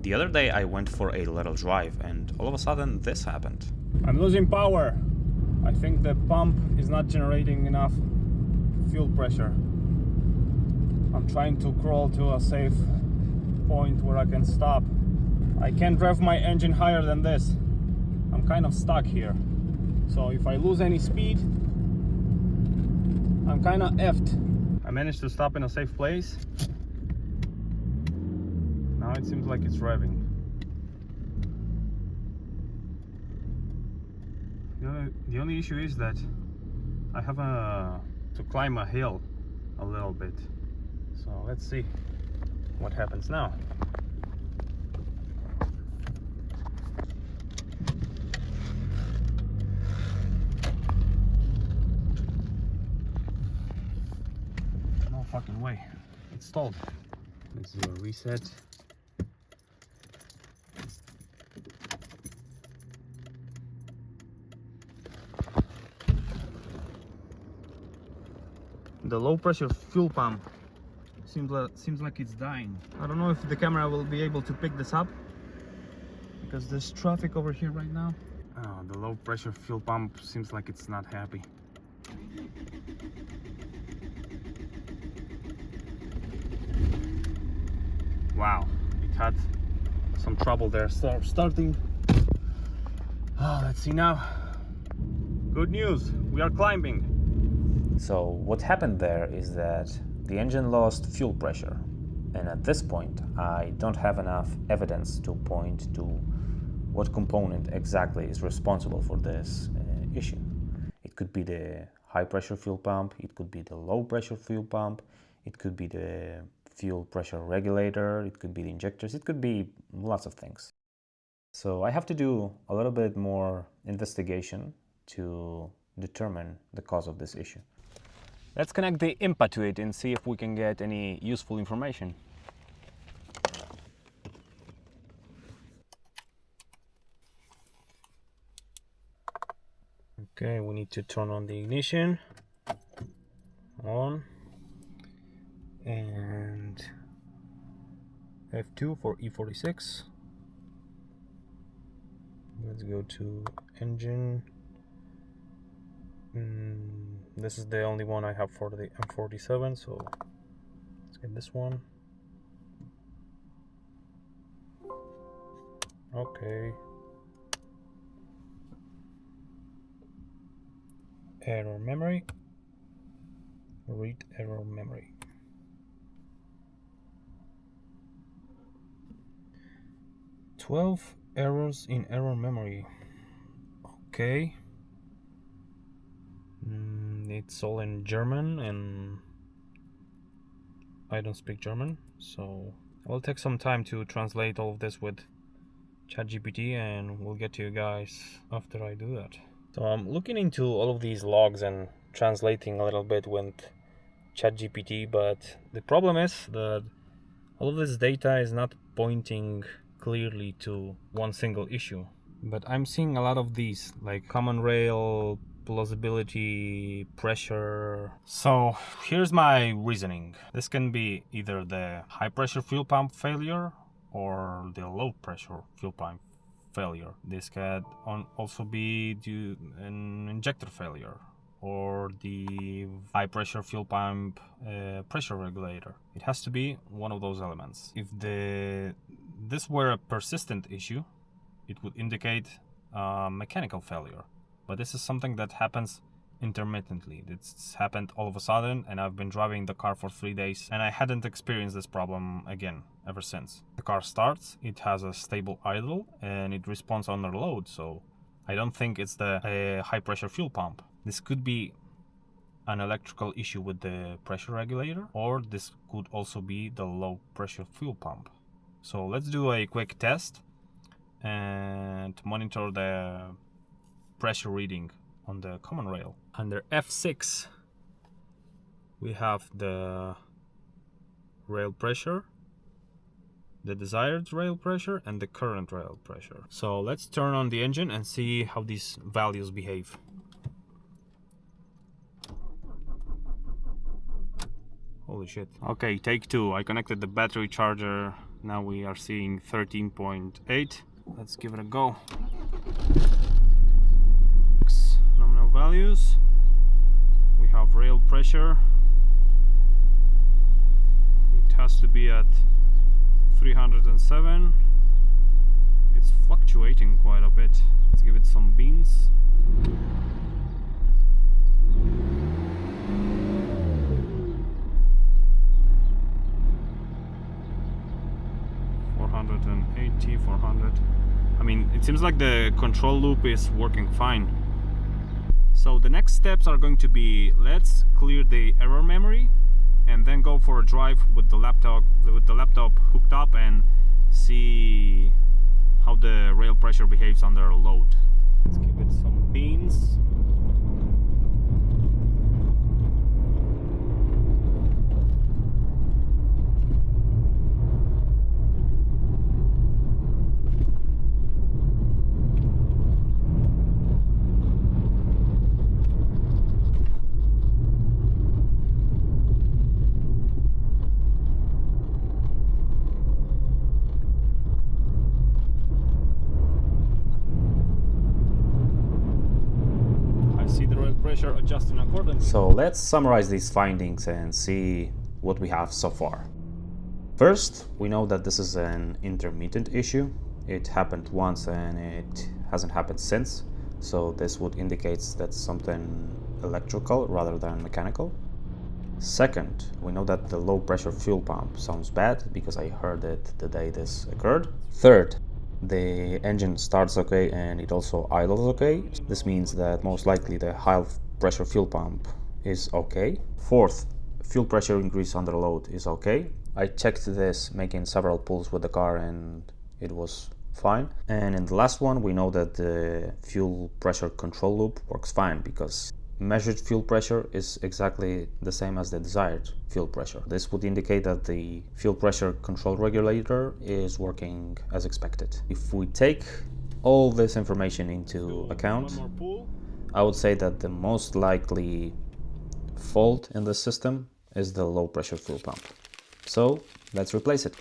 The other day I went for a little drive and all of a sudden this happened. I'm losing power. I think the pump is not generating enough fuel pressure. I'm trying to crawl to a safe point where I can stop. I can't rev my engine higher than this. I'm kind of stuck here. So if I lose any speed, I'm kind of effed. I managed to stop in a safe place. Now it seems like it's revving. The only issue is that I have to climb a hill a little bit. So let's see what happens now. No fucking way. It's stalled. Let's do a reset. The low pressure fuel pump seems like it's dying. I don't know if the camera will be able to pick this up because there's traffic over here right now. Oh, the low pressure fuel pump seems like it's not happy. Wow, it had some trouble there starting. Oh, let's see now. Good news, we are climbing. So what happened there is that the engine lost fuel pressure, and at this point I don't have enough evidence to point to what component exactly is responsible for this issue. It could be the high pressure fuel pump, it could be the low pressure fuel pump, it could be the fuel pressure regulator, it could be the injectors, it could be lots of things. So I have to do a little bit more investigation to determine the cause of this issue. Let's connect the IMPA to it and see if we can get any useful information. Okay, we need to turn on the ignition. On. And F2 for E46. Let's go to engine. This is the only one I have for the M47, so let's get this one. Okay. Error memory. Read error memory. "12 errors in error memory." Okay. It's all in German and I don't speak German, so I'll take some time to translate all of this with ChatGPT and we'll get to you guys after I do that. So I'm looking into all of these logs and translating a little bit with ChatGPT, but the problem is that all of this data is not pointing clearly to one single issue. But I'm seeing a lot of these, like common rail, plausibility, pressure. So here's my reasoning. This can be either the high pressure fuel pump failure or the low pressure fuel pump failure. This can also be due an injector failure or the high pressure fuel pump pressure regulator. It has to be one of those elements. If this were a persistent issue, it would indicate mechanical failure. But this is something that happens intermittently. It's happened all of a sudden, and I've been driving the car for 3 days, and I hadn't experienced this problem again ever since. The car starts, it has a stable idle, and it responds under load, so I don't think it's the high pressure fuel pump. This could be an electrical issue with the pressure regulator, or this could also be the low pressure fuel pump. So let's do a quick test and monitor the pressure reading on the common rail. Under F6 we have the rail pressure, the desired rail pressure, and the current rail pressure. So let's turn on the engine and see how these values behave. Holy shit. Okay, take two. I connected the battery charger Now we are seeing 13.8. Let's give it a go. Nominal values. We have rail pressure. It has to be at 307. It's fluctuating quite a bit. Let's give it some beans. .480, 400. I mean, it seems like the control loop is working fine. So the next steps are going to be, let's clear the error memory and then go for a drive with the laptop hooked up and see how the rail pressure behaves under load. Let's give it some beans. See the rail pressure adjusting accordingly. So let's summarize these findings and see what we have so far. First, we know that this is an intermittent issue. It happened once and it hasn't happened since. So this would indicate that's something electrical rather than mechanical. Second, we know that the low pressure fuel pump sounds bad because I heard it the day this occurred. Third, the engine starts okay and it also idles okay. This means that most likely the high pressure fuel pump is okay. Fourth, fuel pressure increase under load is okay. I checked this making several pulls with the car and it was fine. And in the last one, we know that the fuel pressure control loop works fine because measured fuel pressure is exactly the same as the desired fuel pressure. This would indicate that the fuel pressure control regulator is working as expected. If we take all this information into account, I would say that the most likely fault in the system is the low pressure fuel pump. So let's replace it.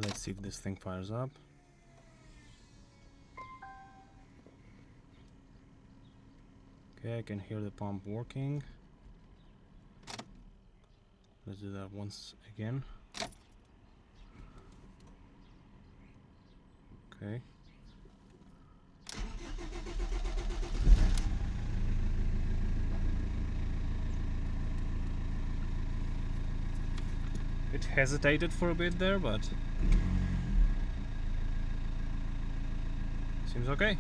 Let's see if this thing fires up. Okay, I can hear the pump working. Let's do that once again. Okay. It hesitated for a bit there, but seems okay.